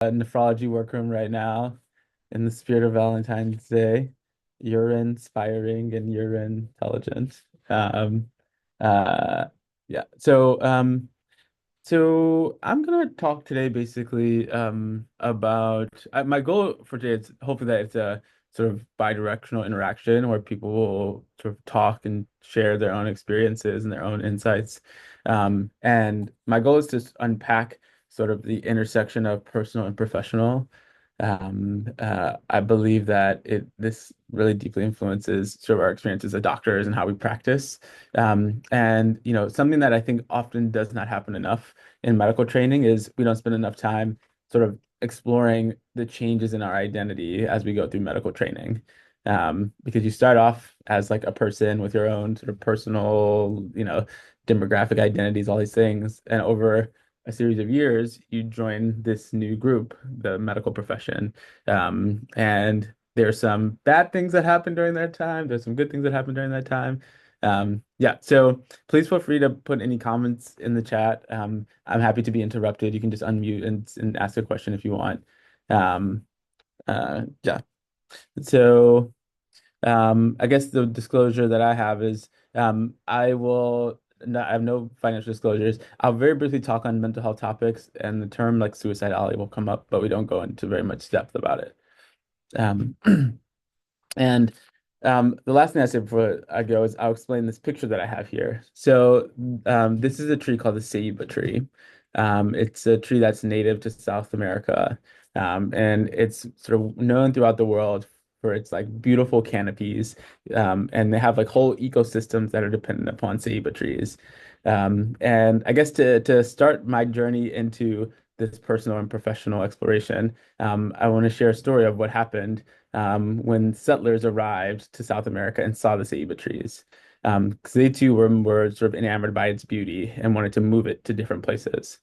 nephrology workroom right now in the spirit of Valentine's Day. Urine inspiring and urine intelligent. Uh, yeah. So I'm gonna talk today basically about my goal for today is hopefully that it's a sort of bi-directional interaction where people will sort of talk and share their own experiences and their own insights. And my goal is to unpack sort of the intersection of personal and professional. I believe that this really deeply influences sort of our experience as a doctors and how we practice. And something that I think often does not happen enough in medical training is we don't spend enough time sort of exploring the changes in our identity as we go through medical training. Because you start off as like a person with your own sort of personal, demographic identities, all these things, and over a series of years, you join this new group, the medical profession. And there's some bad things that happen during that time. There's some good things that happen during that time. Yeah, so please feel free to put any comments in the chat. I'm happy to be interrupted. You can just unmute and ask a question if you want. Um, yeah. So I guess the disclosure that I have is I have no financial disclosures. I'll very briefly talk on mental health topics, and the term like suicidality will come up, but we don't go into very much depth about it. Um, And the last thing I say before I go is I'll explain this picture that I have here. So this is a tree called the ceiba tree. It's a tree that's native to South America, and it's sort of known throughout the world for its like beautiful canopies, and they have like whole ecosystems that are dependent upon ceiba trees. And I guess to start my journey into this personal and professional exploration, I want to share a story of what happened when settlers arrived to South America and saw the ceiba trees. Because they too were sort of enamored by its beauty and wanted to move it to different places.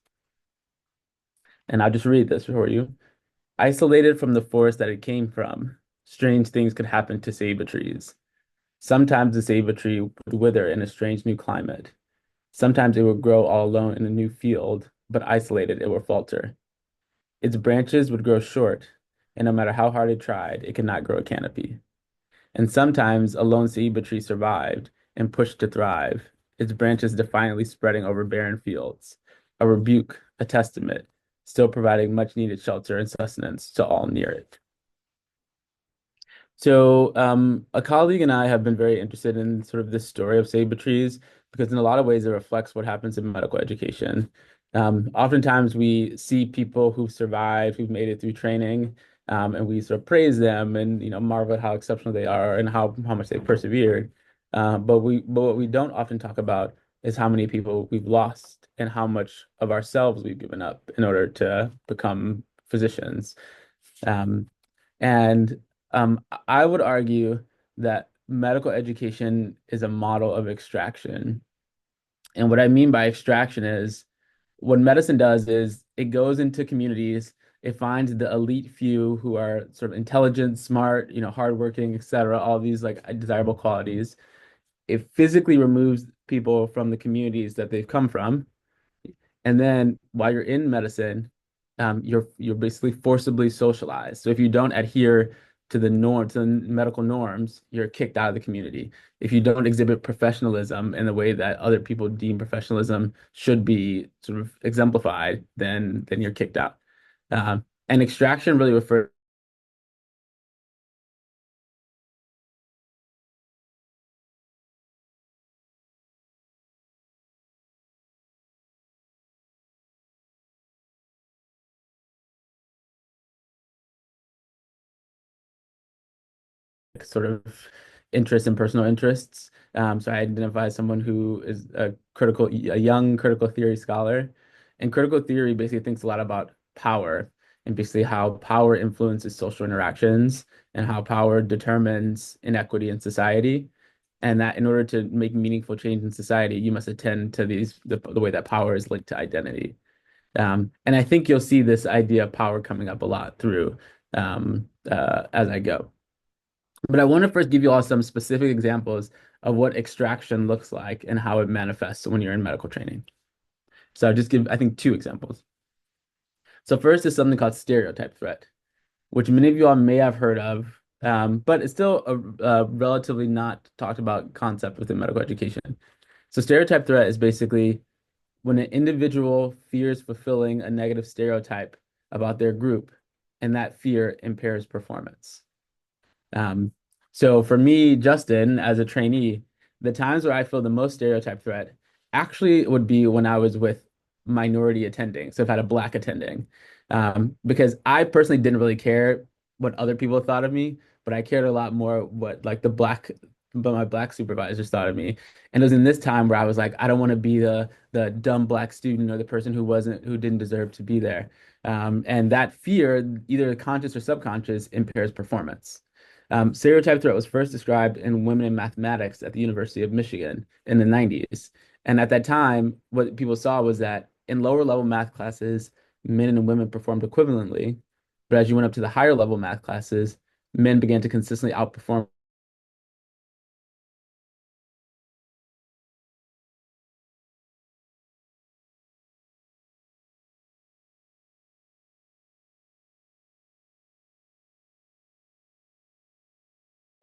And I'll just read this for you. Isolated from the forest that it came from, strange things could happen to ceiba trees. Sometimes the ceiba tree would wither in a strange new climate. Sometimes it would grow all alone in a new field, but isolated it would falter. Its branches would grow short, and no matter how hard it tried, it could not grow a canopy. And sometimes a lone ceiba tree survived and pushed to thrive, its branches defiantly spreading over barren fields, a rebuke, a testament, still providing much needed shelter and sustenance to all near it. So, a colleague and I have been very interested in sort of this story of saber trees because, in a lot of ways, it reflects what happens in medical education. Oftentimes, we see people who've survived, who've made it through training, and we sort of praise them and marvel at how exceptional they are and how much they persevered. But what we don't often talk about is how many people we've lost and how much of ourselves we've given up in order to become physicians. Um, and I would argue that medical education is a model of extraction. And what I mean by extraction is what medicine does is it goes into communities, it finds the elite few who are sort of intelligent, smart, hardworking, et cetera, all these like desirable qualities. It physically removes people from the communities that they've come from, and then while you're in medicine, you're basically forcibly socialized. So if you don't adhere to to the medical norms, you're kicked out of the community. If you don't exhibit professionalism in the way that other people deem professionalism should be sort of exemplified, then you're kicked out. And extraction really refers sort of interests and personal interests. So I identify as someone who is a young critical theory scholar. And critical theory basically thinks a lot about power and basically how power influences social interactions and how power determines inequity in society. And that in order to make meaningful change in society, you must attend to the way that power is linked to identity. And I think you'll see this idea of power coming up a lot through as I go. But I want to first give you all some specific examples of what extraction looks like and how it manifests when you're in medical training. So I'll just give, I think, two examples. So first is something called stereotype threat, which many of you all may have heard of, but it's still a relatively not talked about concept within medical education. So stereotype threat is basically when an individual fears fulfilling a negative stereotype about their group, and that fear impairs performance. Um, so for me, Justin, as a trainee, the times where I feel the most stereotype threat actually would be when I was with minority attending. So if I had a black attending, because I personally didn't really care what other people thought of me, but I cared a lot more what like but my black supervisors thought of me. And it was in this time where I was like, I don't want to be the dumb black student or the person who didn't deserve to be there. And that fear, either conscious or subconscious, impairs performance. Stereotype threat was first described in Women in Mathematics at the University of Michigan in the 90s. And at that time, what people saw was that in lower level math classes, men and women performed equivalently. But as you went up to the higher level math classes, men began to consistently outperform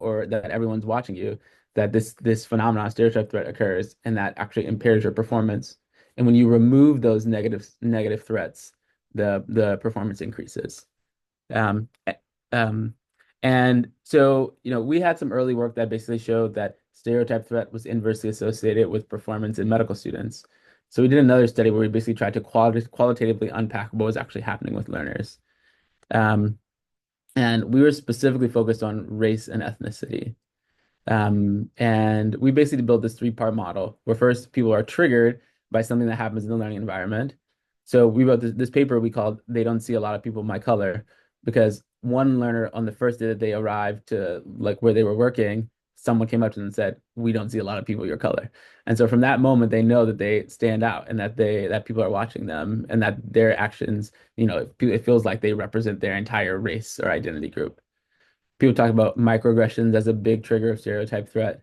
or that everyone's watching you, that this phenomenon, stereotype threat occurs, and that actually impairs your performance. And when you remove those negative threats, the performance increases. Um, eh, um, and so, we had some early work that basically showed that stereotype threat was inversely associated with performance in medical students. So we did another study where we basically tried to qualitatively unpack what was actually happening with learners. Um, and we were specifically focused on race and ethnicity. And we basically built this three-part model where first people are triggered by something that happens in the learning environment. So we wrote this paper we called "They Don't See a Lot of People My Color" because one learner on the first day that they arrived to like where they were working, someone came up to them and said, "We don't see a lot of people your color." And so from that moment, they know that they stand out and that people are watching them and that their actions, it feels like they represent their entire race or identity group. People talk about microaggressions as a big trigger of stereotype threat.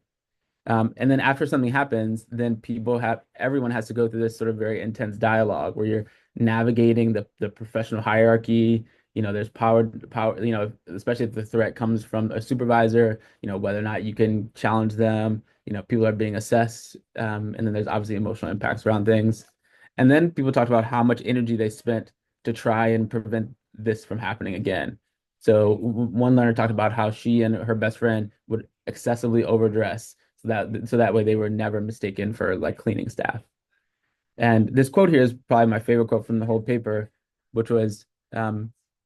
And then after something happens, then everyone has to go through this sort of very intense dialogue where you're navigating the professional hierarchy. There's power, especially if the threat comes from a supervisor, whether or not you can challenge them, people are being assessed. And then there's obviously emotional impacts around things. And then people talked about how much energy they spent to try and prevent this from happening again. So one learner talked about how she and her best friend would excessively overdress so that way they were never mistaken for like cleaning staff. And this quote here is probably my favorite quote from the whole paper, which was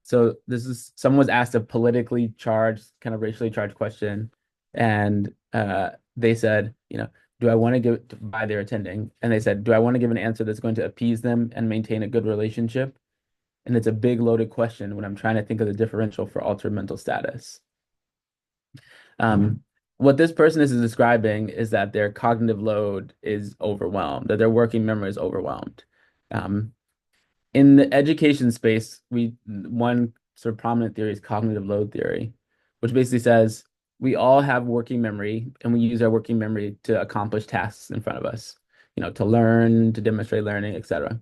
so this is someone was asked a politically charged, kind of racially charged question, and they said, do I want to give by their attending? And they said, do I want to give an answer that's going to appease them and maintain a good relationship? And it's a big loaded question when I'm trying to think of the differential for altered mental status. Um, what this person is describing is that their cognitive load is overwhelmed, that their working memory is overwhelmed. Um, in the education space, one sort of prominent theory is cognitive load theory, which basically says we all have working memory and we use our working memory to accomplish tasks in front of us, to learn, to demonstrate learning, etc.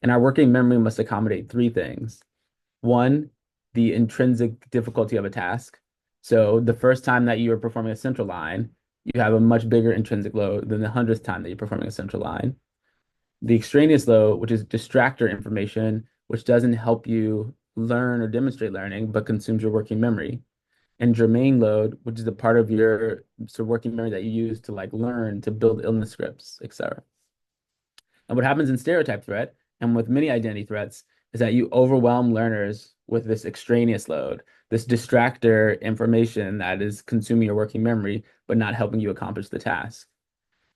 And our working memory must accommodate three things. One, the intrinsic difficulty of a task. So the first time that you are performing a central line, you have a much bigger intrinsic load than the 100th time that you're performing a central line. The extraneous load, which is distractor information, which doesn't help you learn or demonstrate learning, but consumes your working memory. And germane load, which is the part of your sort of working memory that you use to like learn, to build illness scripts, etc. And what happens in stereotype threat and with many identity threats is that you overwhelm learners with this extraneous load, this distractor information that is consuming your working memory, but not helping you accomplish the task.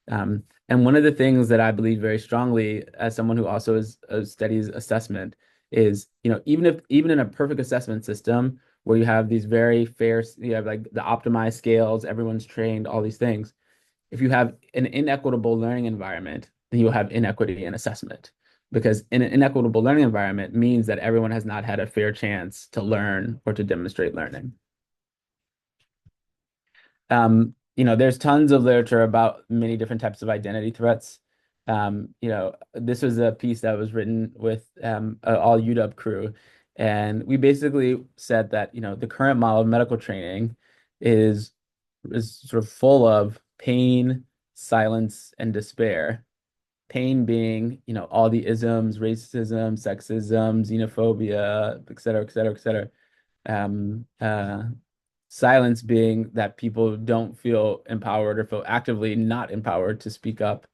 And one of the things that I believe very strongly, as someone who also studies assessment, is even in a perfect assessment system where you have these very fair, you have like the optimized scales, everyone's trained, all these things, if you have an inequitable learning environment, then you'll have inequity in assessment. Because in an inequitable learning environment means that everyone has not had a fair chance to learn or to demonstrate learning. There's tons of literature about many different types of identity threats. this was a piece that was written with a all UW crew, and we basically said that, the current model of medical training is sort of full of pain, silence, and despair. Pain being, all the isms, racism, sexism, xenophobia, et cetera, et cetera, et cetera. Um, uh, Silence being that people don't feel empowered or feel actively not empowered to speak up,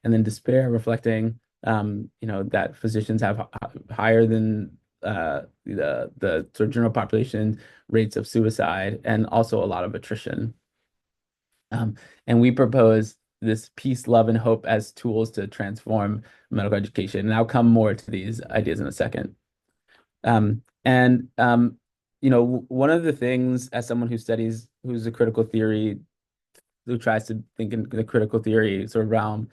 and then despair reflecting, that physicians have higher than the sort of general population rates of suicide and also a lot of attrition. Um, and we propose this peace, love, and hope as tools to transform medical education. And I'll come more to these ideas in a second. And one of the things as someone who's a critical theory, who tries to think in the critical theory sort of realm,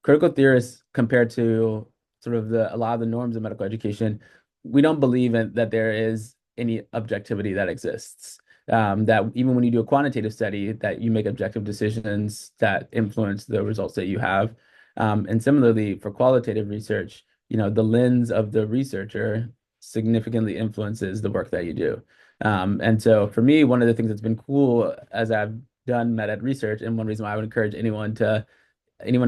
critical theorists compared to sort of a lot of the norms of medical education, we don't believe that there is any objectivity that exists. That even when you do a quantitative study, that you make objective decisions that influence the results that you have. And similarly, for qualitative research, the lens of the researcher significantly influences the work that you do. And so for me, one of the things that's been cool as I've done med ed research, and one reason why I would encourage anyone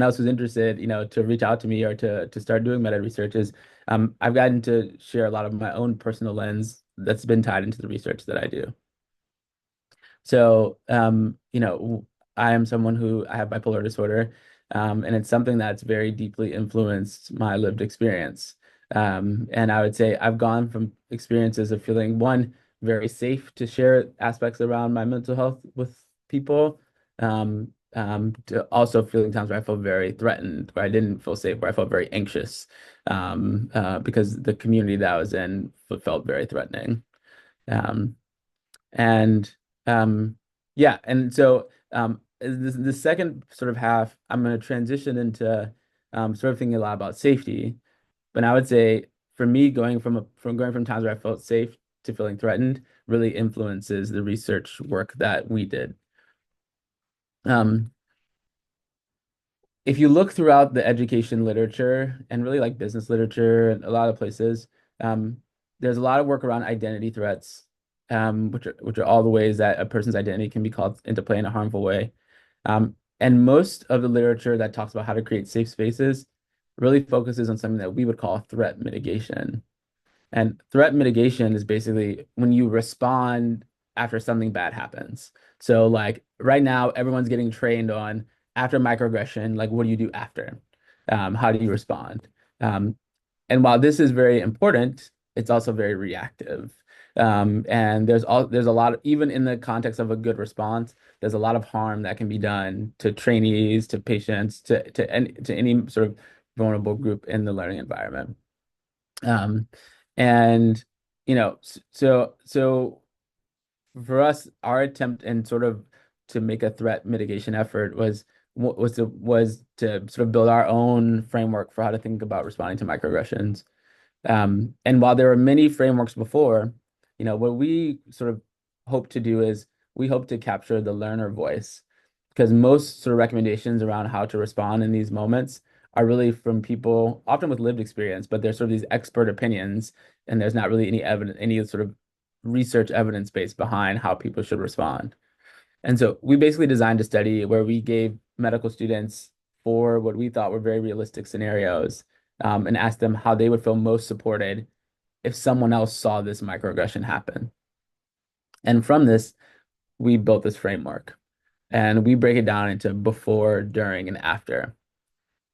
else who's interested, to reach out to me or to start doing med ed research is I've gotten to share a lot of my own personal lens that's been tied into the research that I do. So, I am someone who I have bipolar disorder, and it's something that's very deeply influenced my lived experience. And I would say I've gone from experiences of feeling, one, very safe to share aspects around my mental health with people, to also feeling times where I felt very threatened, where I didn't feel safe, where I felt very anxious, because the community that I was in felt very threatening. Um, and yeah, and so the second sort of half, I'm going to transition into sort of thinking a lot about safety. But I would say for me, going from times where I felt safe to feeling threatened really influences the research work that we did. Um, if you look throughout the education literature and really like business literature and a lot of places, um, there's a lot of work around identity threats, which are all the ways that a person's identity can be called into play in a harmful way. And most of the literature that talks about how to create safe spaces really focuses on something that we would call threat mitigation. And threat mitigation is basically when you respond after something bad happens. So like right now, everyone's getting trained on after microaggression, like what do you do after? How do you respond? Um, and while this is very important, it's also very reactive. And there's a lot of, even in the context of a good response, there's a lot of harm that can be done to trainees, to patients, to any sort of vulnerable group in the learning environment. Um, and so for us, our attempt and sort of to make a threat mitigation effort was to sort of build our own framework for how to think about responding to microaggressions. And while there were many frameworks before, what we sort of hope to do is we hope to capture the learner voice, because most sort of recommendations around how to respond in these moments are really from people often with lived experience, but there's sort of these expert opinions, and there's not really any sort of research evidence base behind how people should respond. And so we basically designed a study where we gave medical students four what we thought were very realistic scenarios, and asked them how they would feel most supported if someone else saw this microaggression happen. And from this, we built this framework, and we break it down into before, during, and after.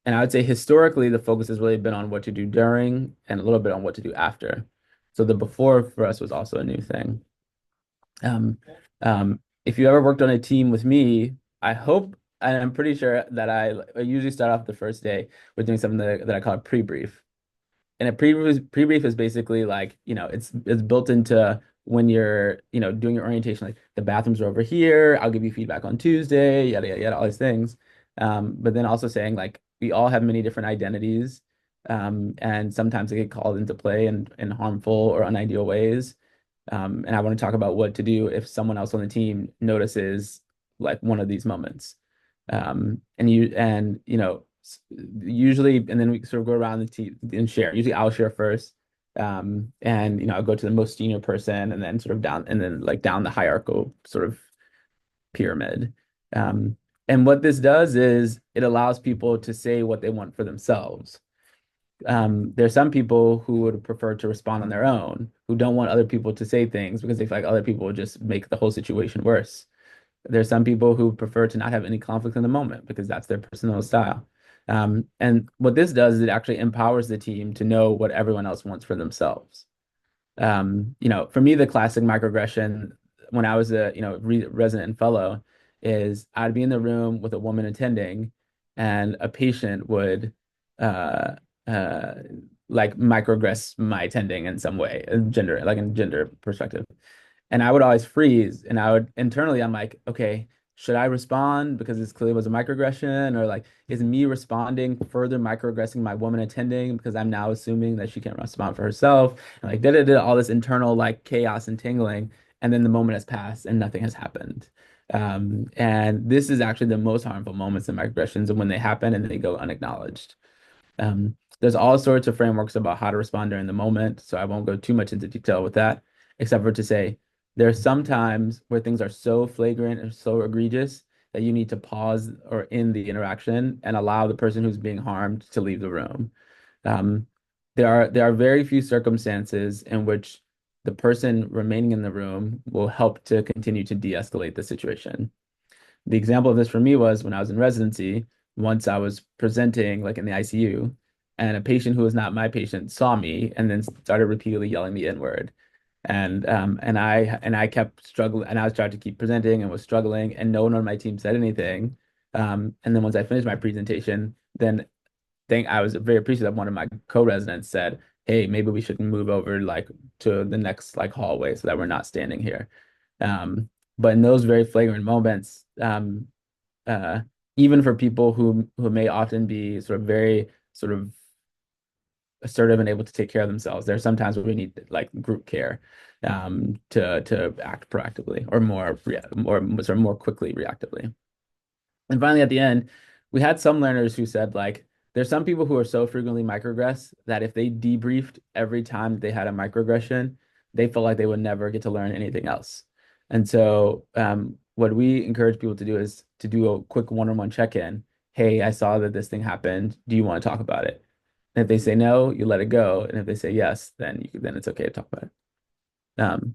And I would say historically, the focus has really been on what to do during and a little bit on what to do after. So the before for us was also a new thing. Um, if you ever worked on a team with me, I hope, and I'm pretty sure that I usually start off the first day with doing something that I call a pre-brief. And a pre-brief is basically like, it's built into when you're, doing your orientation, like the bathrooms are over here, I'll give you feedback on Tuesday, yada, yada, yada, all these things. But then also saying like, we all have many different identities. And sometimes they get called into play in harmful or unideal ways. And I want to talk about what to do if someone else on the team notices like one of these moments. And Usually, and then we sort of go around the team and share. Usually I'll share first. And I'll go to the most senior person and then sort of down and then like down the hierarchical sort of pyramid. Um, and what this does is it allows people to say what they want for themselves. There's some people who would prefer to respond on their own, who don't want other people to say things because they feel like other people would just make the whole situation worse. There's some people who prefer to not have any conflict in the moment because that's their personal style. And what this does is it actually empowers the team to know what everyone else wants for themselves. For me, the classic microaggression when I was a, resident and fellow is I'd be in the room with a woman attending and a patient would uh uh like microaggress my attending in some way, in gender perspective. And I would always freeze and I would internally, I'm like, okay, should I respond because this clearly was a microaggression? Or like, is me responding further microaggressing my woman attending because I'm now assuming that she can't respond for herself? And like, all this internal like chaos and tingling. And then the moment has passed and nothing has happened. And this is actually the most harmful moments in microaggressions and when they happen and they go unacknowledged. There's all sorts of frameworks about how to respond during the moment, so I won't go too much into detail with that, except for to say there's some times where things are so flagrant and so egregious that you need to pause or end the interaction and allow the person who's being harmed to leave the room. Um, there are very few circumstances in which the person remaining in the room will help to continue to de-escalate the situation. The example of this for me was when I was in residency, once I was presenting like in the ICU, and a patient who was not my patient saw me and then started repeatedly yelling the N-word. And I kept struggling and I was trying to keep presenting and was struggling and no one on my team said anything. And then once I finished my presentation, then I was very appreciative. One of my co-residents said, "Hey, maybe we should move over like to the next like hallway so that we're not standing here." But in those very flagrant moments, uh, even for people who may often be sort of very sort of assertive and able to take care of themselves, there are sometimes where we need like group care to act proactively or more sort of more quickly reactively. And finally, at the end, we had some learners who said, like, there's some people who are so frequently microaggressed that if they debriefed every time they had a microaggression, they felt like they would never get to learn anything else. And so, what we encourage people to do is to do a quick one-on-one check-in. Hey, I saw that this thing happened. Do you want to talk about it? And if they say no, you let it go. And if they say yes, then it's okay to talk about it.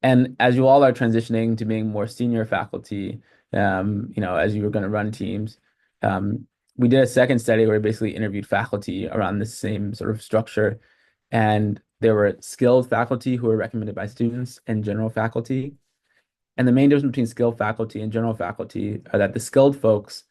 And as you all are transitioning to being more senior faculty, as you were going to run teams, um, we did a second study where we basically interviewed faculty around the same sort of structure. And there were skilled faculty who were recommended by students and general faculty. And the main difference between skilled faculty and general faculty are that the skilled folks,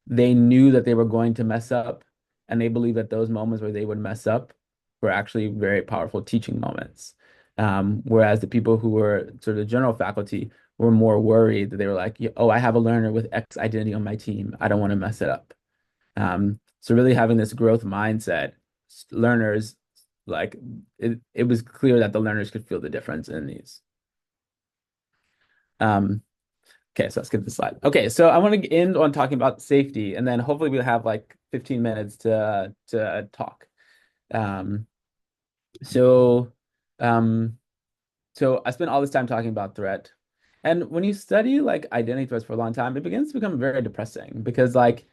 they knew that they were going to mess up, and they believed that those moments where they would mess up were actually very powerful teaching moments. Whereas the people who were sort of the general faculty were more worried that they were like, oh, I have a learner with X identity on my team. I don't want to mess it up. So really having this growth mindset, learners, like it was clear that the learners could feel the difference in these. Um, Okay, so let's get the slide. Okay, so I want to end on talking about safety, and then hopefully we'll have like 15 minutes to talk. Um, so, um, so I spent all this time talking about threat, and when you study like identity threats for a long time, it begins to become very depressing because like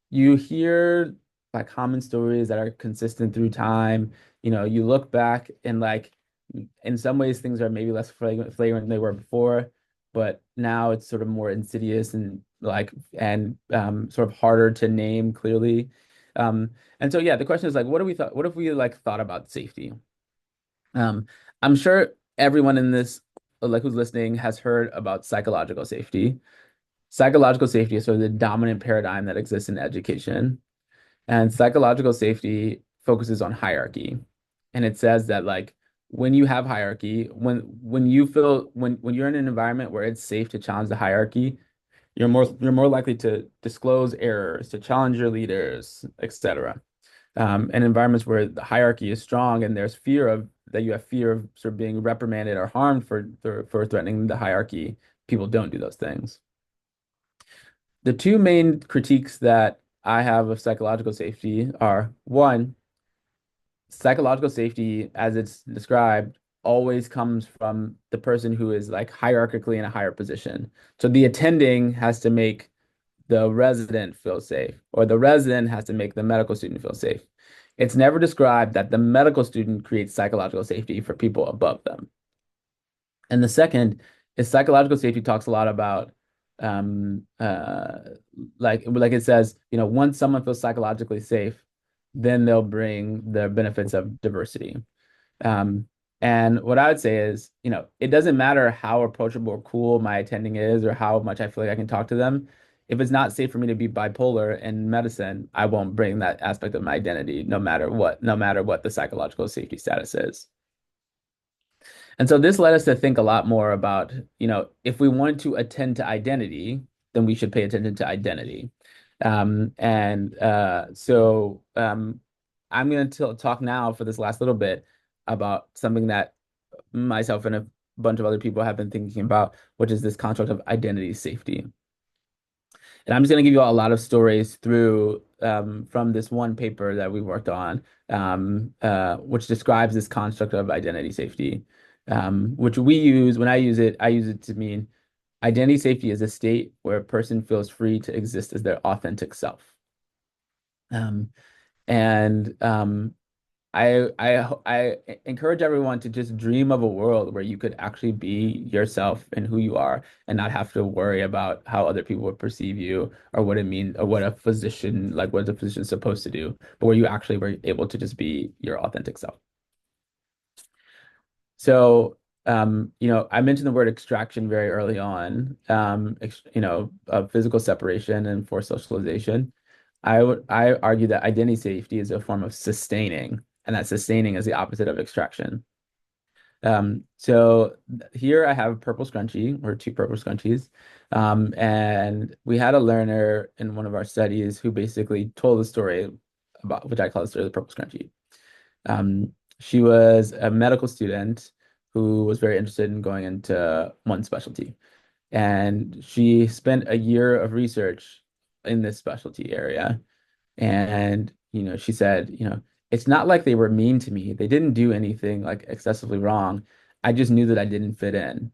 you hear like common stories that are consistent through time. You look back and like in some ways things are maybe less flagrant than they were before, but now it's sort of more insidious and sort of harder to name clearly. And so yeah, the question is like, what if we like thought about safety? Um, I'm sure everyone in this like who's listening has heard about psychological safety. Psychological safety is sort of the dominant paradigm that exists in education. And psychological safety focuses on hierarchy. And it says that like when you have hierarchy, when you feel when you're in an environment where it's safe to challenge the hierarchy, you're more likely to disclose errors, to challenge your leaders, etc. And environments where the hierarchy is strong and there's fear of that you have fear of sort of being reprimanded or harmed for threatening the hierarchy, people don't do those things. The two main critiques that I have of psychological safety are one, psychological safety, as it's described, always comes from the person who is like hierarchically in a higher position. So the attending has to make the resident feel safe, or the resident has to make the medical student feel safe. It's never described that the medical student creates psychological safety for people above them. And the second is psychological safety talks a lot about um uh like it says, once someone feels psychologically safe, then they'll bring the benefits of diversity. Um, and what I would say is, it doesn't matter how approachable or cool my attending is or how much I feel like I can talk to them. If it's not safe for me to be bipolar in medicine, I won't bring that aspect of my identity, no matter what the psychological safety status is. And so this led us to think a lot more about, if we want to attend to identity, then we should pay attention to identity. I'm going to talk now for this last little bit about something that myself and a bunch of other people have been thinking about, which is this construct of identity safety. And I'm just going to give you a lot of stories through from this one paper that we worked on, which describes this construct of identity safety, which we use. When I use it to mean identity safety is a state where a person feels free to exist as their authentic self. Um, and I encourage everyone to just dream of a world where you could actually be yourself and who you are and not have to worry about how other people would perceive you or what it means or what a physician's supposed to do, but where you actually were able to just be your authentic self. So, I mentioned the word extraction very early on, of physical separation and forced socialization. I argue that identity safety is a form of sustaining, and that sustaining is the opposite of extraction. Here I have a purple scrunchie or two purple scrunchies. And we had a learner in one of our studies who basically told the story about which I call the story of the purple scrunchie. She was a medical student who was very interested in going into one specialty. And she spent a year of research in this specialty area. And, she said, it's not like they were mean to me. They didn't do anything like excessively wrong. I just knew that I didn't fit in.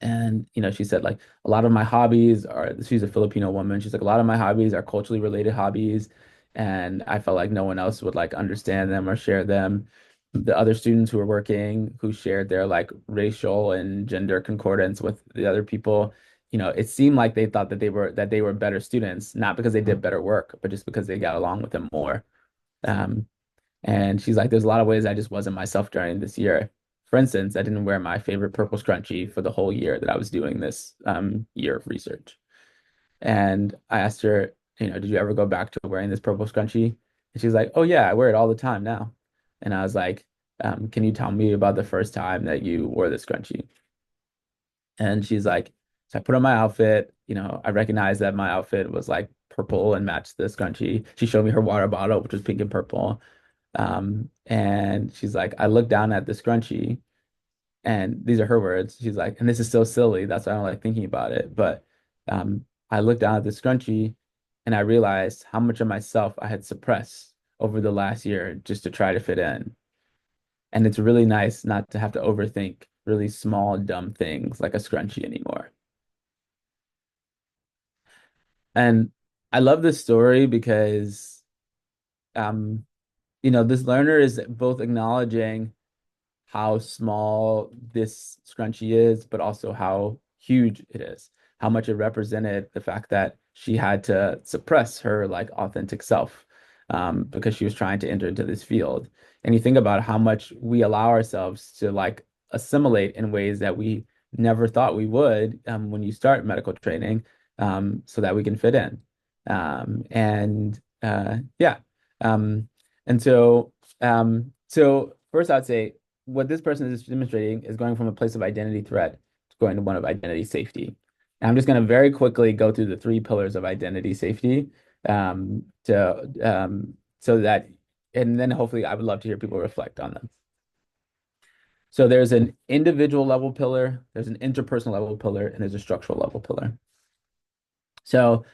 And, she said, like, a lot of my hobbies are, she's a Filipino woman. She's like, a lot of my hobbies are culturally related hobbies. And I felt like no one else would like understand them or share them. The other students who were working, who shared their like racial and gender concordance with the other people, it seemed like they thought that they were better students, not because they did better work, but just because they got along with them more. Um, and she's like, there's a lot of ways I just wasn't myself during this year. For instance, I didn't wear my favorite purple scrunchie for the whole year that I was doing this year of research. And I asked her, did you ever go back to wearing this purple scrunchie? And she's like, oh yeah, I wear it all the time now. And I was like, can you tell me about the first time that you wore the scrunchie? And she's like, so I put on my outfit, I recognized that my outfit was like purple and matched the scrunchie. She showed me her water bottle, which was pink and purple. And she's like, I looked down at the scrunchie, and these are her words. She's like, and this is so silly. That's why I don't like thinking about it. But I looked down at the scrunchie and I realized how much of myself I had suppressed over the last year just to try to fit in. And it's really nice not to have to overthink really small, dumb things like a scrunchie anymore. And I love this story because, um, this learner is both acknowledging how small this scrunchie is, but also how huge it is, how much it represented the fact that she had to suppress her like authentic self, because she was trying to enter into this field. And you think about how much we allow ourselves to like assimilate in ways that we never thought we would, when you start medical training, so that we can fit in. Yeah. Um, so first I'd say what this person is demonstrating is going from a place of identity threat to going to one of identity safety. And I'm just going to very quickly go through the three pillars of identity safety, so that, and then hopefully I would love to hear people reflect on them. So there's an individual level pillar, there's an interpersonal level pillar, and there's a structural level pillar. So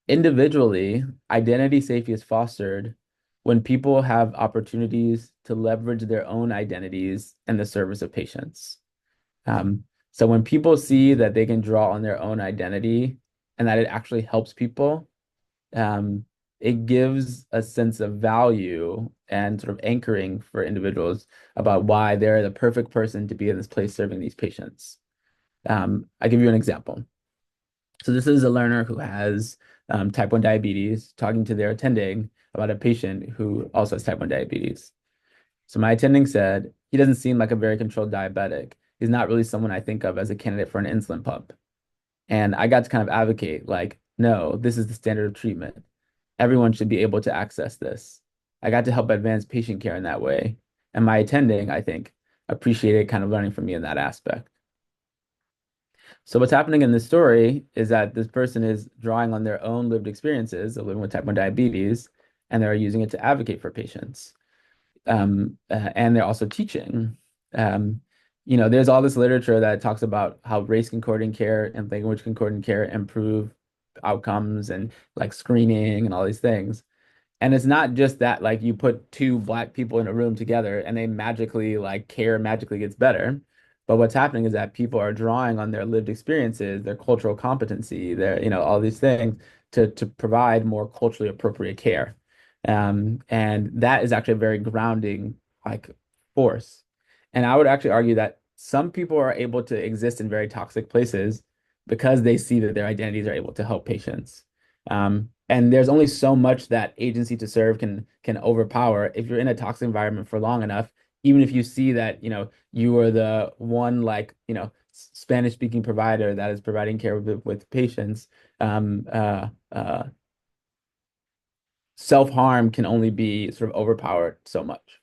Individually, identity safety is fostered when people have opportunities to leverage their own identities in the service of patients. So when people see that they can draw on their own identity and that it actually helps people, um, it gives a sense of value and sort of anchoring for individuals about why they're the perfect person to be in this place serving these patients. I'll give you an example. So this is a learner who has type 1 diabetes talking to their attending about a patient who also has type 1 diabetes. So my attending said, he doesn't seem like a very controlled diabetic. He's not really someone I think of as a candidate for an insulin pump. And I got to kind of advocate, like, no, this is the standard of treatment. Everyone should be able to access this. I got to help advance patient care in that way. And my attending, I think, appreciated kind of learning from me in that aspect. So what's happening in this story is that this person is drawing on their own lived experiences of living with type 1 diabetes, and they're using it to advocate for patients. And they're also teaching. Um, there's all this literature that talks about how race concordant care and language concordant care improve outcomes and like screening and all these things. And it's not just that like you put two black people in a room together and they magically like care magically gets better. But what's happening is that people are drawing on their lived experiences, their cultural competency, all these things to provide more culturally appropriate care. And that is actually a very grounding like force. And I would actually argue that some people are able to exist in very toxic places because they see that their identities are able to help patients. And there's only so much that agency to serve can overpower if you're in a toxic environment for long enough, even if you see that, you are the one like, Spanish speaking provider that is providing care with patients. Um, uh, uh, Self-harm can only be sort of overpowered so much.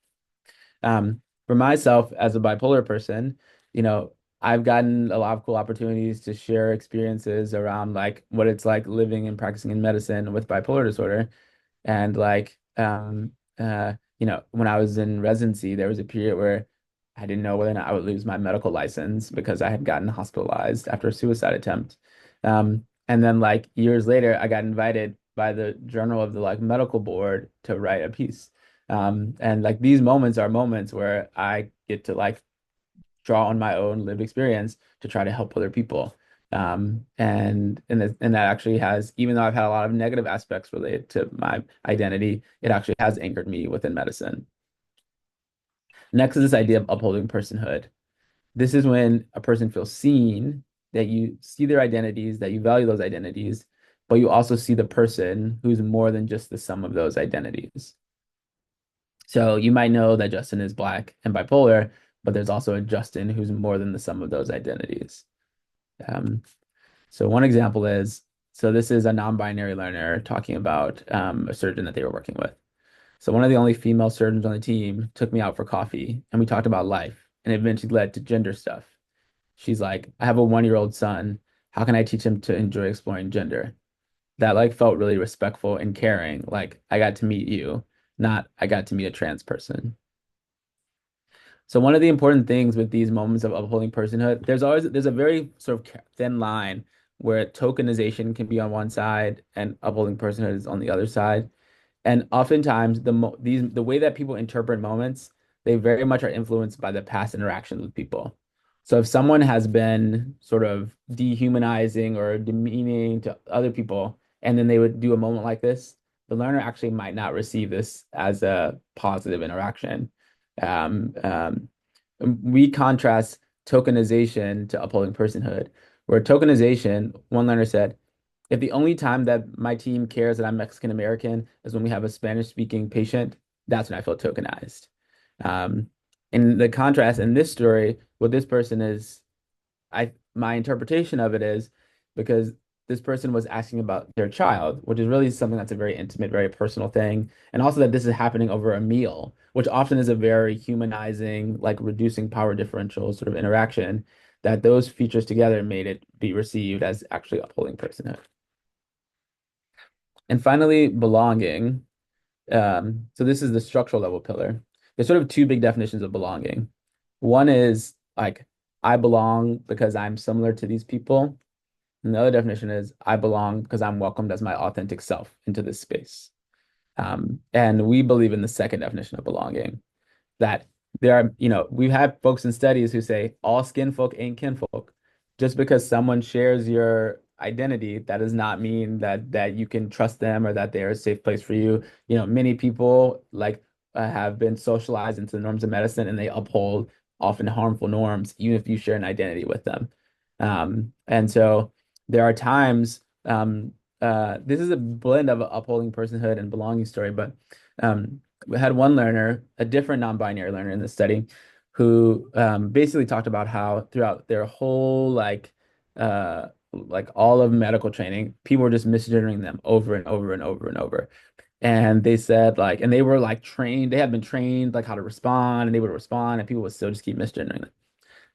For myself as a bipolar person, you know, I've gotten a lot of cool opportunities to share experiences around like what it's like living and practicing in medicine with bipolar disorder. And like, when I was in residency, there was a period where I didn't know whether or not I would lose my medical license because I had gotten hospitalized after a suicide attempt. And then like years later, I got invited by the journal of the like medical board to write a piece. And like these moments are moments where I get to like draw on my own lived experience to try to help other people. And that actually has, even though I've had a lot of negative aspects related to my identity, it actually has anchored me within medicine. Next is this idea of upholding personhood. This is when a person feels seen, that you see their identities, that you value those identities, but you also see the person who's more than just the sum of those identities. So you might know that Justin is Black and bipolar, but there's also a Justin who's more than the sum of those identities. Um, so one example is, so this is a non-binary learner talking about a surgeon that they were working with. So one of the only female surgeons on the team took me out for coffee and we talked about life and it eventually led to gender stuff. She's like, I have a 1-year-old son. How can I teach him to enjoy exploring gender? That like felt really respectful and caring. Like I got to meet you, not I got to meet a trans person. So one of the important things with these moments of upholding personhood, there's a very sort of thin line where tokenization can be on one side and upholding personhood is on the other side. And oftentimes the way that people interpret moments, they very much are influenced by the past interactions with people. So if someone has been sort of dehumanizing or demeaning to other people, and then they would do a moment like this, the learner actually might not receive this as a positive interaction. Um, um, we contrast tokenization to upholding personhood, where tokenization, one learner said, if the only time that my team cares that I'm Mexican American is when we have a Spanish speaking patient, that's when I feel tokenized. Um, and the contrast in this story, what this person is, my interpretation of it is because this person was asking about their child, which is really something that's a very intimate, very personal thing. And also that this is happening over a meal, which often is a very humanizing, like reducing power differential sort of interaction, that those features together made it be received as actually upholding personhood. And finally, belonging. So this is the structural level pillar. There's sort of two big definitions of belonging. One is like, I belong because I'm similar to these people. Another definition is I belong because I'm welcomed as my authentic self into this space. And we believe in the second definition of belonging, that there are, we've had folks in studies who say all skin folk ain't kinfolk. Just because someone shares your identity, that does not mean that you can trust them or that they're a safe place for you. Many people have been socialized into the norms of medicine and they uphold often harmful norms, even if you share an identity with them. And so there are times, this is a blend of upholding personhood and belonging story, but we had one learner, a different non-binary learner in the study, who basically talked about how throughout their whole like all of medical training, people were just misgendering them over and over and over and over. And they said and they were like trained, they had been trained like how to respond, and they would respond, and people would still just keep misgendering them.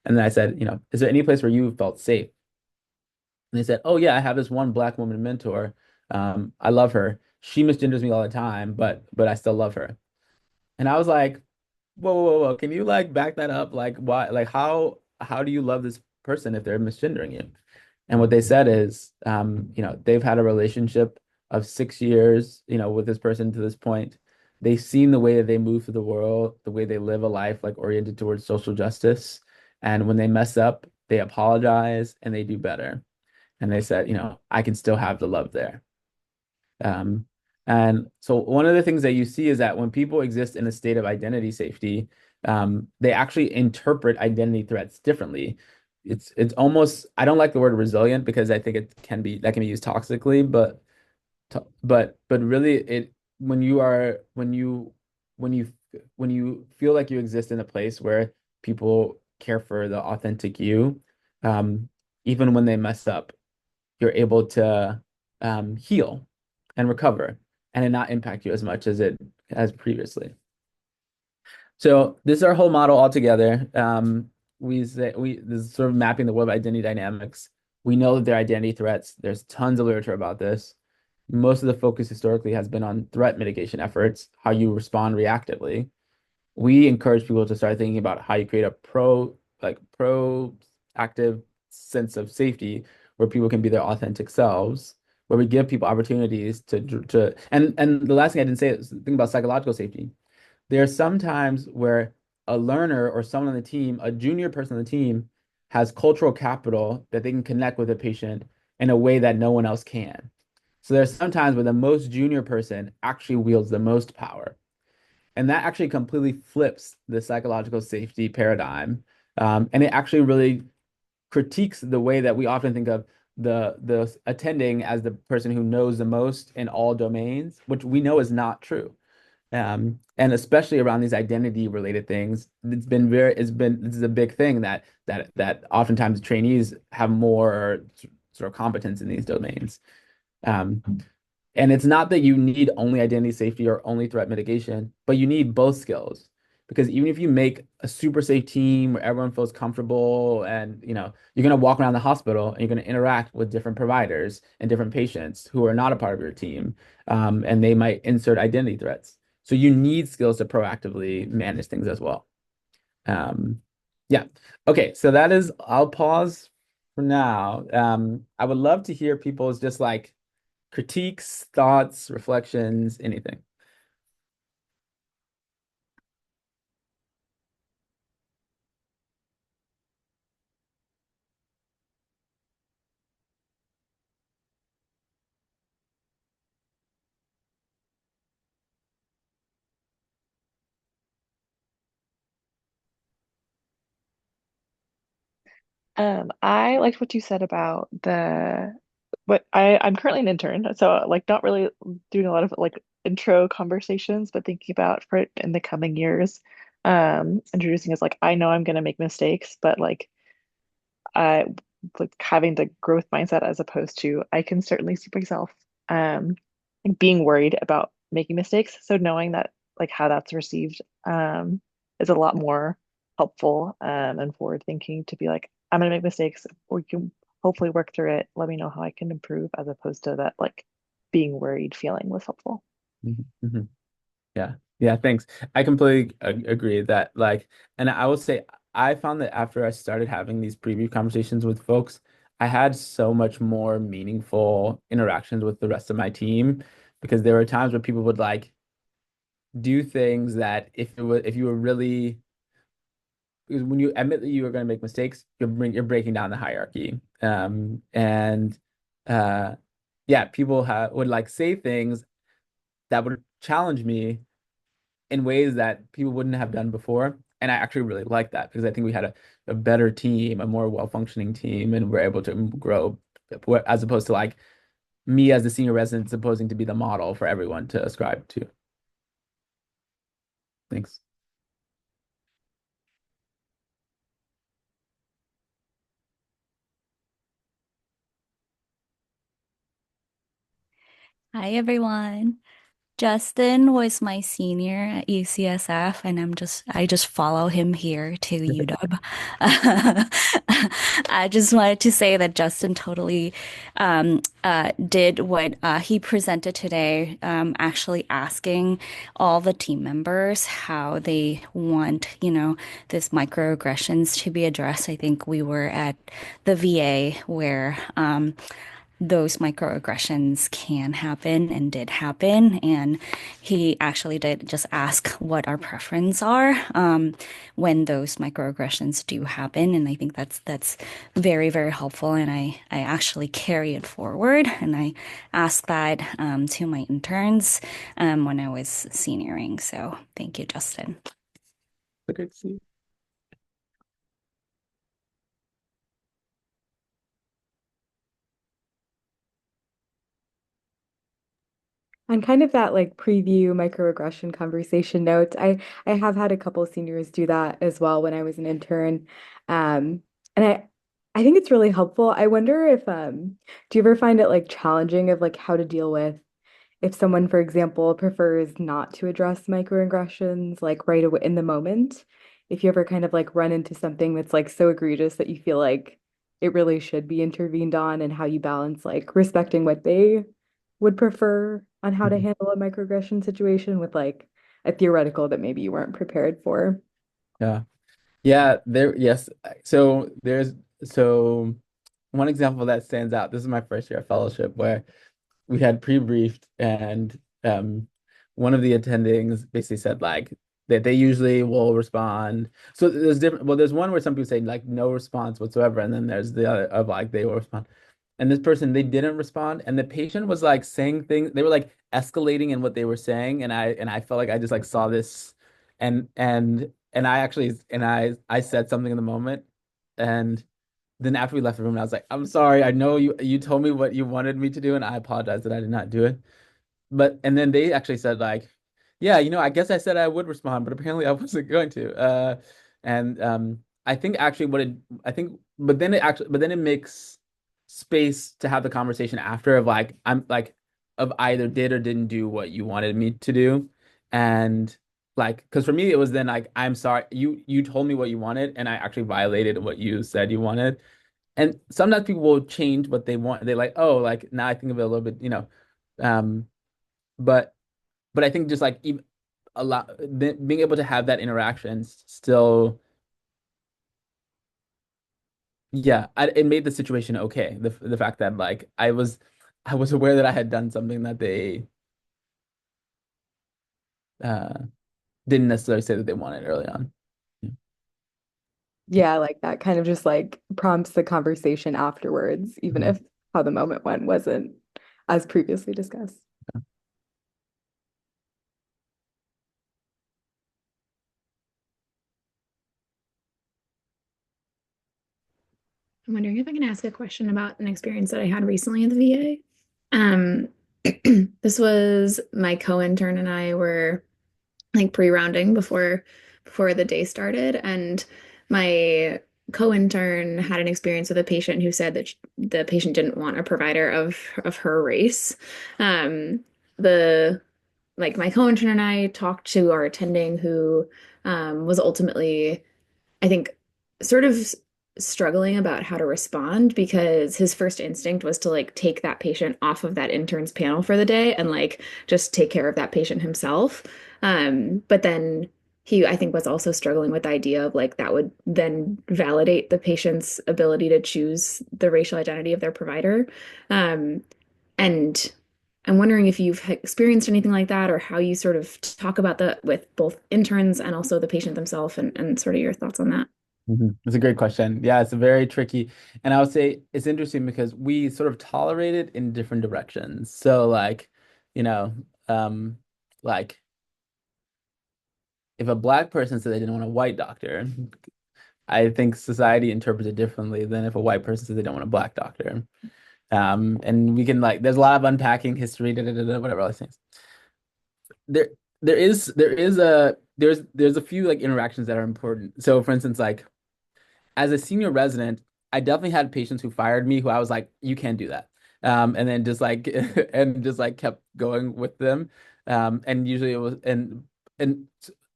And then I said, is there any place where you felt safe? And they said, oh yeah, I have this one black woman mentor. I love her. She misgenders me all the time, but I still love her. And I was like, whoa, whoa, whoa, whoa. Can you like back that up? Like why, like how do you love this person if they're misgendering you? And what they said is, they've had a relationship of 6 years, with this person to this point. They've seen the way that they move through the world, the way they live a life like oriented towards social justice. And when they mess up, they apologize and they do better. And they said, I can still have the love there. Um, and so one of the things that you see is that when people exist in a state of identity safety, they actually interpret identity threats differently. It's almost, I don't like the word resilient because I think it can be that can be used toxically, but really it when you are when you when you feel like you exist in a place where people care for the authentic you, um, even when they mess up, you're able to heal and recover and it not impact you as much as it has previously. So this is our whole model altogether. We this is sort of mapping the web identity dynamics. We know that there are identity threats. There's tons of literature about this. Most of the focus historically has been on threat mitigation efforts, how you respond reactively. We encourage people to start thinking about how you create a proactive sense of safety where people can be their authentic selves, where we give people opportunities to and the last thing I didn't say is think about psychological safety. There are some times where a learner or someone on the team, a junior person on the team, has cultural capital that they can connect with a patient in a way that no one else can. So there's sometimes where the most junior person actually wields the most power. And that actually completely flips the psychological safety paradigm. And it actually really critiques the way that we often think of the attending as the person who knows the most in all domains, which we know is not true. And especially around these identity related things, this is a big thing that oftentimes trainees have more sort of competence in these domains. Um, and it's not that you need only identity safety or only threat mitigation, but you need both skills. Because even if you make a super safe team where everyone feels comfortable and you're going to walk around the hospital and you're going to interact with different providers and different patients who are not a part of your team, and they might insert identity threats. So you need skills to proactively manage things as well. Um, yeah. Okay, so I'll pause for now. I would love to hear people's just like critiques, thoughts, reflections, anything. I liked what you said about I'm currently an intern, so like not really doing a lot of like intro conversations, but thinking about for it in the coming years, introducing as like I know I'm gonna make mistakes, but I like having the growth mindset as opposed to I can certainly see myself um like being worried about making mistakes. So knowing that like how that's received is a lot more helpful and forward thinking to be like I'm gonna make mistakes. We can hopefully work through it. Let me know how I can improve as opposed to that like being worried feeling was helpful. Mhm, mhm. Yeah. Yeah, thanks. I completely agree that and I will say I found that after I started having these preview conversations with folks, I had so much more meaningful interactions with the rest of my team because there were times where people would like do things that if you were really because when you admit that you are going to make mistakes, you're breaking down the hierarchy. And uh yeah, people would like say things that would challenge me in ways that people wouldn't have done before. And I actually really like that because I think we had a better team, a more well-functioning team, and we're able to grow as opposed to like me as the senior resident supposing to be the model for everyone to ascribe to. Thanks. Hi everyone. Justin was my senior at UCSF and I just follow him here to UW. I just wanted to say that Justin totally did what he presented today, actually asking all the team members how they want, this microaggressions to be addressed. I think we were at the VA where those microaggressions can happen and did happen. And he actually did just ask what our preference are when those microaggressions do happen. And I think that's very, very helpful. And I actually carry it forward. And I asked that to my interns when I was senioring. So thank you, Justin. Okay, see. On kind of that like preview microaggression conversation note, I have had a couple of seniors do that as well when I was an intern. And I think it's really helpful. I wonder if do you ever find it like challenging of like how to deal with if someone, for example, prefers not to address microaggressions like right away in the moment? If you ever kind of like run into something that's like so egregious that you feel like it really should be intervened on and how you balance like respecting what they would prefer on how to Mhm. handle a microaggression situation with like a theoretical that maybe you weren't prepared for. Yeah. Yeah, yes. So there's so one example that stands out. This is my first year of fellowship where we had pre-briefed and one of the attendings basically said like that they usually will respond. So there's different there's one where some people say like no response whatsoever, and then there's the other of like they will respond. And this person they didn't respond, and the patient was like saying things, they were like escalating in what they were saying, and I felt like I just like saw this and I actually and I said something in the moment and then after we left the room, I was like, I'm sorry. I know you told me what you wanted me to do, and I apologize that I did not do it. But and then they actually said like, yeah, I guess I said I would respond, but apparently I wasn't going to. And I think actually I think but then it makes space to have the conversation after of like I'm like of either did or didn't do what you wanted me to do. And like because for me it was then like I'm sorry you told me what you wanted and I actually violated what you said you wanted. And sometimes people will change what they want. They like, oh, like now I think of it a little bit, um, but I think just like even a lot being able to have that interaction still, yeah, it made the situation okay. The fact that like I was aware that I had done something that they uh didn't necessarily say that they wanted early on. Yeah. Yeah, I like that kind of just like prompts the conversation afterwards, even Mhm. if how the moment went wasn't as previously discussed. I'm wondering if I can ask a question about an experience that I had recently in the VA. This was my co-intern and I were like pre-rounding before the day started, and my co-intern had an experience with a patient who said that the patient didn't want a provider of her race. Um, the like my co-intern and I talked to our attending who was ultimately I think sort of struggling about how to respond because his first instinct was to like take that patient off of that intern's panel for the day and like just take care of that patient himself. But then he, I think, was also struggling with the idea of like that would then validate the patient's ability to choose the racial identity of their provider. Um, and I'm wondering if you've experienced anything like that, or how you sort of talk about that with both interns and also the patient themselves, and sort of your thoughts on that. It's a great question. Yeah, it's a very tricky. And I would say it's interesting because we sort of tolerate it in different directions. So like, you know, um, like if a black person said they didn't want a white doctor, I think society interprets it differently than if a white person says they don't want a black doctor. And we can like, there's a lot of unpacking history, whatever all these things. There, there's a few like interactions that are important. So for instance, like as a senior resident, I definitely had patients who fired me who I was like, you can't do that. And then just like and just like kept going with them. And usually it was and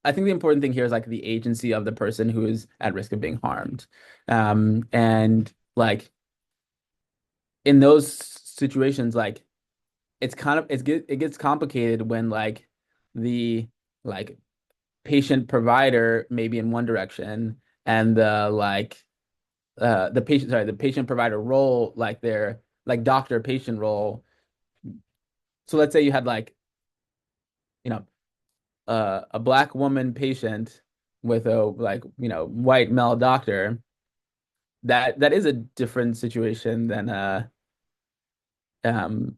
I think the important thing here is like the agency of the person who is at risk of being harmed. And like in those situations, like it gets complicated when like the like patient provider may be in one direction and the patient provider role, like their like doctor patient role. So let's say you had like, you know, a black woman patient with a like, white male doctor. That is a different situation than um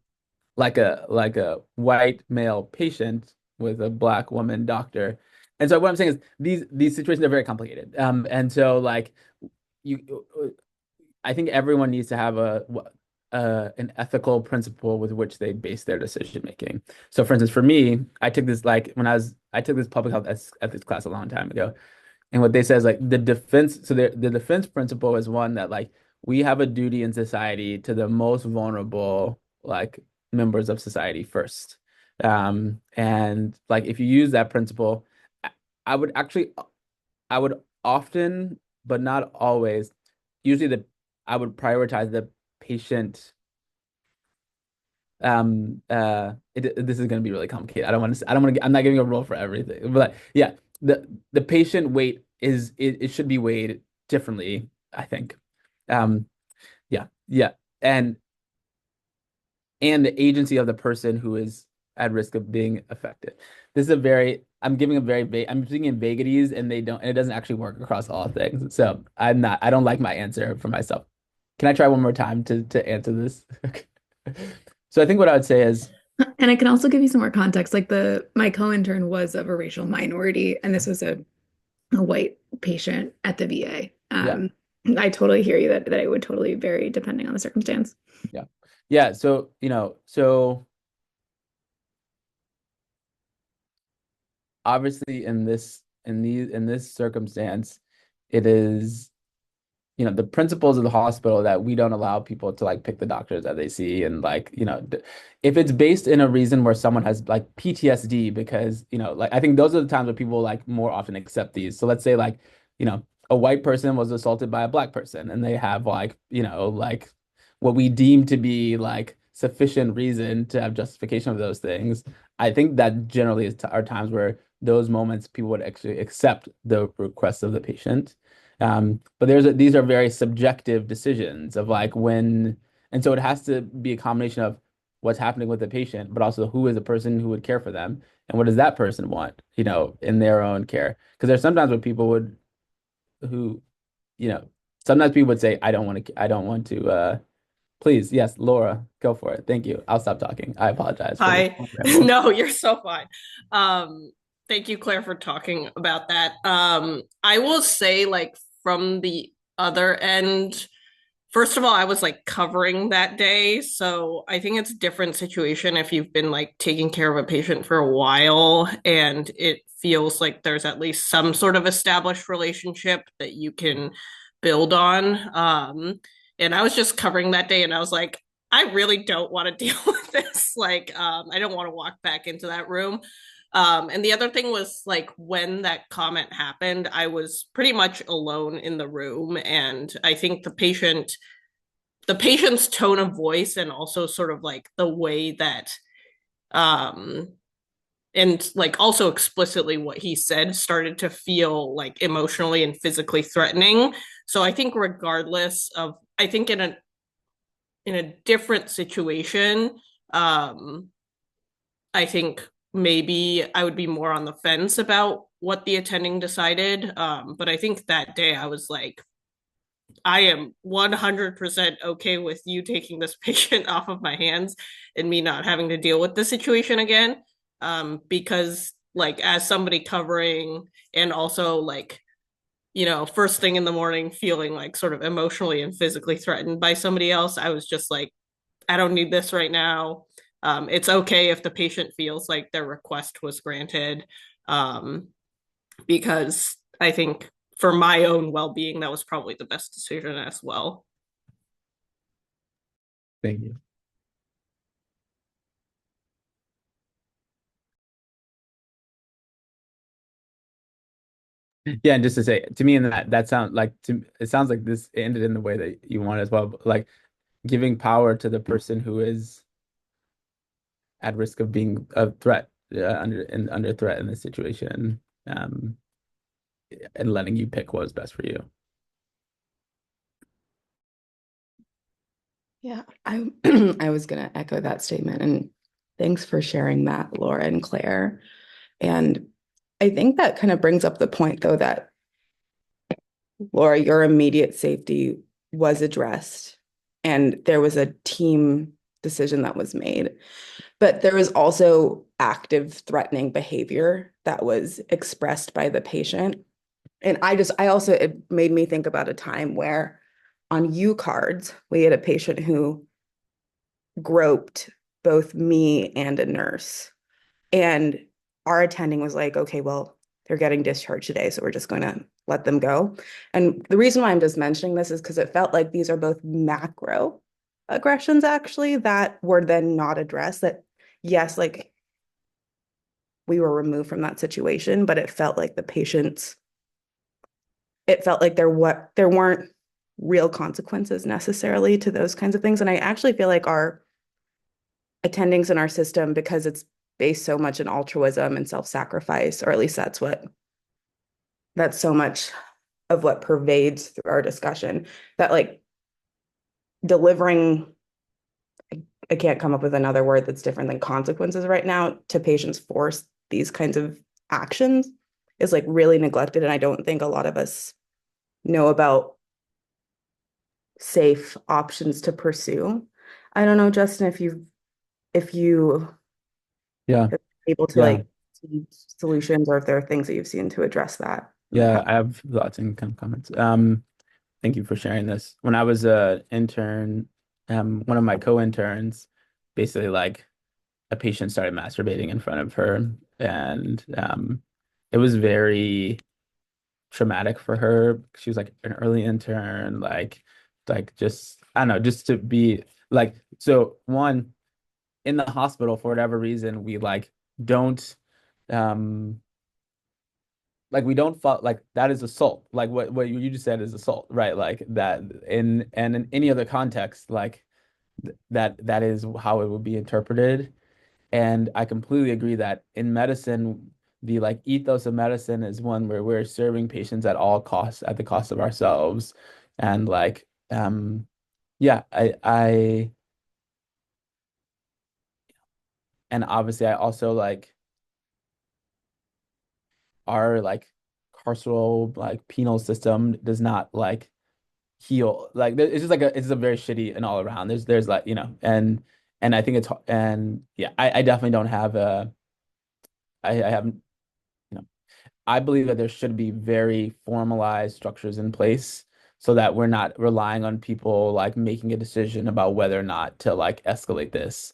like a white male patient with a black woman doctor. And so what I'm saying is these situations are very complicated. And so like you I think everyone needs to have an ethical principle with which they base their decision making. So, for instance, for me, I took this like I took this public health ethics class a long time ago, and what they say is like the defense. So the defense principle is one that like we have a duty in society to the most vulnerable like members of society first. And like if you use that principle, I I would actually I would often, but not always, usually the I would prioritize the patient. This is going to be really complicated. I don't want to, I'm not giving a rule for everything, but yeah, the patient weight it should be weighed differently, I think. Um, yeah, yeah. And and the agency of the person who is at risk of being affected. This is a very, I'm giving a very vague, I'm speaking in vagaries and and it doesn't actually work across all things. So I don't like my answer for myself. Can I try one more time to answer this? Okay. So I think what I would say is, And I can also give you some more context. Like my co-intern was of a racial minority, and this was a white patient at the VA. yeah, I totally hear you that it would totally vary depending on the circumstance. yeah, yeah. So, so obviously in this circumstance, it is the principles of the hospital that we don't allow people to like pick the doctors that they see and like if it's based in a reason where someone has like PTSD because like I think those are the times where people like more often accept these. So let's say like a white person was assaulted by a black person and they have like like what we deem to be like sufficient reason to have justification of those things. I think that generally are times where those moments people would actually accept the request of the patient. But these are very subjective decisions of like when, and so it has to be a combination of what's happening with the patient, but also who is the person who would care for them and what does that person want, in their own care. Because there's sometimes where people who, you know, sometimes people would say, I don't want to, please, yes, Laura, go for it. Thank you. I'll stop talking. I apologize for this Hi. ramble. No, you're so fine. Thank you, Claire, for talking about that. I will say, like, from the other end, first of all, I was like covering that day. So I think it's a different situation if you've been like taking care of a patient for a while and it feels like there's at least some sort of established relationship that you can build on. And I was just covering that day and I was like, I really don't want to deal with this. Like, I don't want to walk back into that room. And the other thing was like when that comment happened, I was pretty much alone in the room. And I think the patient's tone of voice and also sort of like the way that um and like also explicitly what he said started to feel like emotionally and physically threatening. So I think regardless of, I think in a different situation, um I think maybe I would be more on the fence about what the attending decided. But I think that day I was like, I am 100% okay with you taking this patient off of my hands and me not having to deal with the situation again. Because, like, as somebody covering and also, like, first thing in the morning, feeling like sort of emotionally and physically threatened by somebody else, I was just like, I don't need this right now. It's okay if the patient feels like their request was granted, um, because I think for my own well being, that was probably the best decision as well. Thank you. Yeah, and just to say, to me, and that sound like it sounds like this ended in the way that you want as well, but like giving power to the person who is at risk of being a threat, under threat in this situation, um, and letting you pick what was best for you. Yeah, I I was gonna echo that statement, and thanks for sharing that, Laura and Claire. And I think that kind of brings up the point, though, that Laura, your immediate safety was addressed, and there was a team decision that was made. But there was also active threatening behavior that was expressed by the patient. And I also, it made me think about a time where on U cards, we had a patient who groped both me and a nurse. And our attending was like, okay, well, they're getting discharged today, so we're just going to let them go. And the reason why I'm just mentioning this is because it felt like these are both macro aggressions, actually, that were then not addressed. That, yes, like we were removed from that situation, but it felt like it felt like there weren't real consequences necessarily to those kinds of things. And I actually feel like our attendings in our system, because it's based so much in altruism and self-sacrifice, or at least that's so much of what pervades through our discussion, that like delivering, I can't come up with another word that's different than consequences right now, to patients for these kinds of actions is like really neglected. And I don't think a lot of us know about safe options to pursue. I don't know, Justin, if you Yeah, are able to yeah, like see solutions, or if there are things that you've seen to address that in the yeah. past. I have thoughts and kind of comments. Thank you for sharing this. When I was a intern, one of my co-interns basically like a patient started masturbating in front of her, and it was very traumatic for her. She was like an early intern, like just I don't know, just to be like so one in the hospital for whatever reason we don't um we don't like that is assault. Like what you just said is assault, right? Like that in any other context, like that is how it would be interpreted. And I completely agree that in medicine, the like ethos of medicine is one where we're serving patients at all costs, at the cost of ourselves. And yeah, and obviously I also like our like carceral like penal system does not like heal. Like it's just like it's a very shitty and all around. There's like, and I think and yeah, I definitely don't have I haven't, you know, I believe that there should be very formalized structures in place so that we're not relying on people like making a decision about whether or not to like escalate this.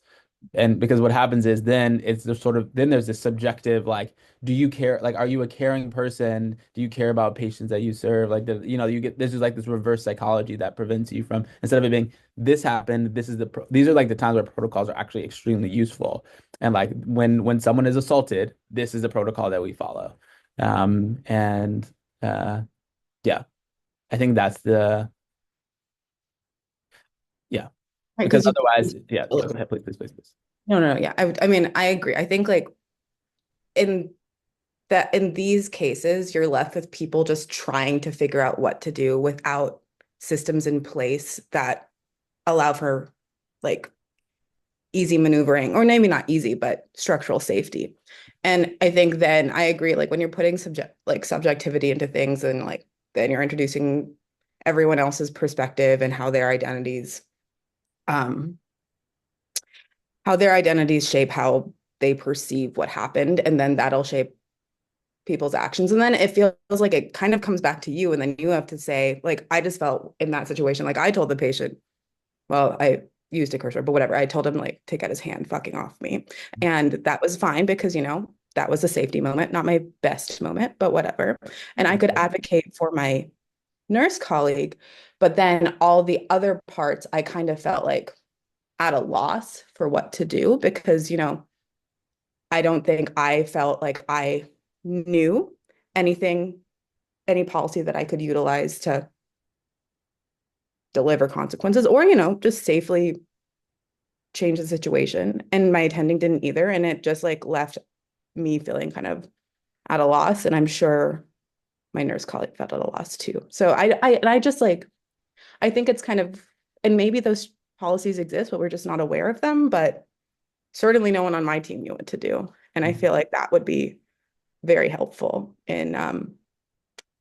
And because what happens is then it's the sort of then there's this subjective like, do you care? Like, are you a caring person? Do you care about patients that you serve? Like you get this is like this reverse psychology that prevents you from, instead of it being this happened, this is these are like the times where protocols are actually extremely useful. And like when someone is assaulted, this is the protocol that we follow. And yeah, I think that's the yeah, Right, because because you otherwise, yeah, go ahead, please, please, please, please. no, no, yeah. I mean, I agree. I think like in in these cases, you're left with people just trying to figure out what to do without systems in place that allow for like easy maneuvering, or maybe not easy, but structural safety. And I think then I agree, like when you're putting subjectivity into things, and like then you're introducing everyone else's perspective and um, how their identities shape how they perceive what happened, and then that'll shape people's actions. And then it feels like it kind of comes back to you, and then you have to say, like, I just felt in that situation, like I told the patient, well, I used a cursor, but whatever. I told him like to get his hand fucking off me. And that was fine because, that was a safety moment, not my best moment, but whatever. And I could advocate for my nurse colleague, but then all the other parts, I kind of felt like at a loss for what to do because, I don't think I felt like I knew anything, any policy that I could utilize to deliver consequences or, just safely change the situation. And my attending didn't either. And it just like left me feeling kind of at a loss. And I'm sure my nurse colleague felt at a loss too. So I just like, I think it's kind of, and maybe those policies exist, but we're just not aware of them. But certainly no one on my team knew what to do. And I feel like that would be very helpful in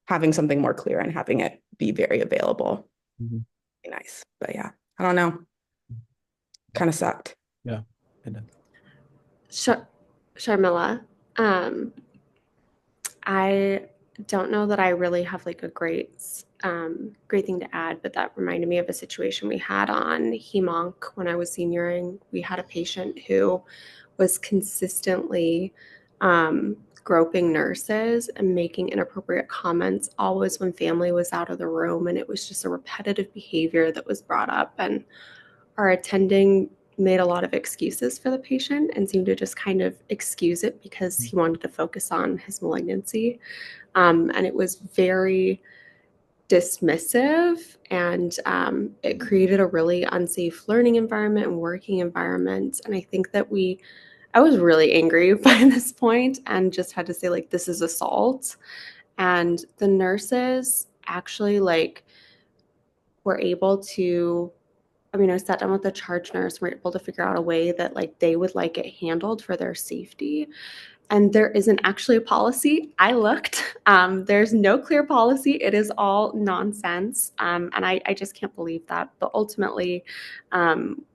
having something more clear and having it be very available. Mhm. Be nice. But yeah, I don't know. Kind of sucked. Yeah. It does. Sharmila, I don't know that I really have like a great thing to add, but that reminded me of a situation we had on HEMONC when I was senioring. We had a patient who was consistently groping nurses and making inappropriate comments, always when family was out of the room, and it was just a repetitive behavior that was brought up. And our attending made a lot of excuses for the patient and seemed to just kind of excuse it because he wanted to focus on his malignancy. And it was very dismissive, and it created a really unsafe learning environment and working environment. And I think that I was really angry by this point and just had to say, like, this is assault. And the nurses actually like were able to, I sat down with the charge nurse. We're able to figure out a way that like they would like it handled for their safety. And there isn't actually a policy. I looked. There's no clear policy. It is all nonsense. And I just can't believe that. But ultimately,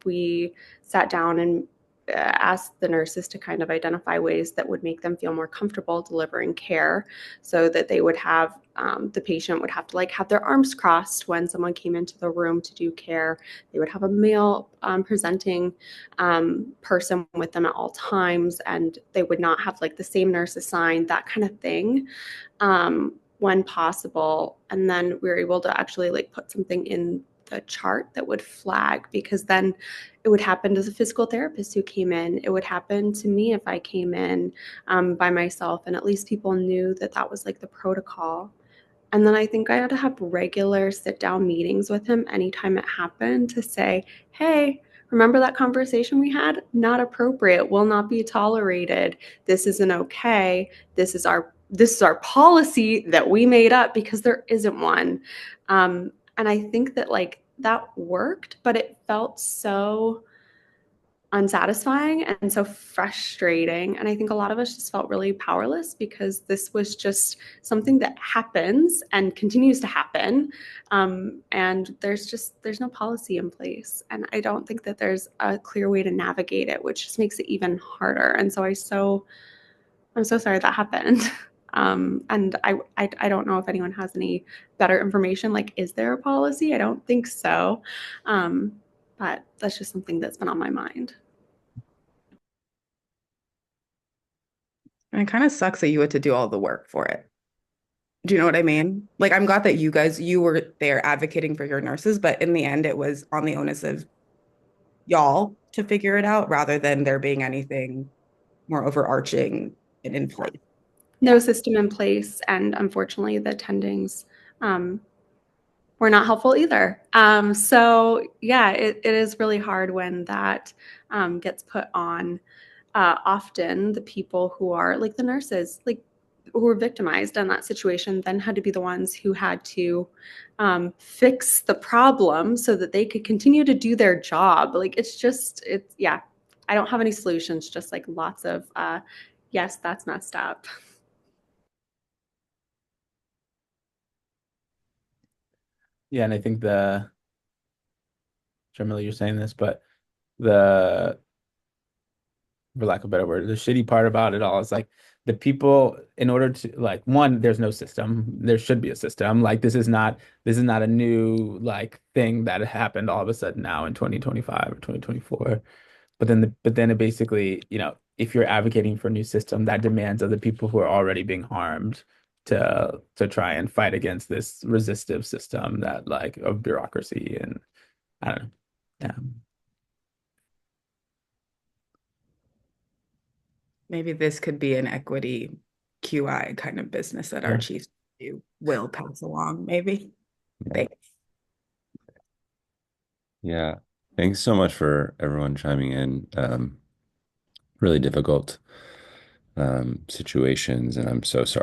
we sat down and asked the nurses to kind of identify ways that would make them feel more comfortable delivering care, so that they would have the patient would have to like have their arms crossed when someone came into the room to do care. They would have a male presenting person with them at all times, and they would not have like the same nurse assigned, that kind of thing, when possible. And then we were able to actually like put something in the chart that would flag, because then it would happen to the physical therapist who came in. It would happen to me if I came in by myself, and at least people knew that that was like the protocol. And then I think I had to have regular sit down meetings with him anytime it happened to say, hey, remember that conversation we had? Not appropriate, will not be tolerated. This isn't okay. This is our policy that we made up because there isn't one. And I think that like that worked, but it felt so unsatisfying and so frustrating. And I think a lot of us just felt really powerless because this was just something that happens and continues to happen. And there's no policy in place. And I don't think that there's a clear way to navigate it, which just makes it even harder. And so I'm so sorry that happened. And I don't know if anyone has any better information. Like, is there a policy? I don't think so. But that's just something that's been on my mind. And it kind of sucks that you had to do all the work for it. Do you know what I mean? Like, I'm glad that you were there advocating for your nurses, but in the end, it was on the onus of y'all to figure it out rather than there being anything more overarching and in place. No system in place, and unfortunately, the attendings were not helpful either. So yeah, it is really hard when that gets put on often the people who are like the nurses, like who were victimized in that situation, then had to be the ones who had to fix the problem so that they could continue to do their job. Like it's yeah. I don't have any solutions, just like lots of yes, that's messed up. Yeah, and I think generally you're saying this, but the for lack of a better word, the shitty part about it all is like the people, in order to like one, there's no system. There should be a system. Like this is not a new like thing that happened all of a sudden now in 2025 or 2024. But then it basically, if you're advocating for a new system, that demands of the people who are already being harmed to try and fight against this resistive system that like of bureaucracy and I don't know. Maybe this could be an equity QI kind of business that our Yeah. chiefs will pass along, maybe. Yeah. Thanks. Yeah. Thanks so much for everyone chiming in. Really difficult situations, and I'm so sorry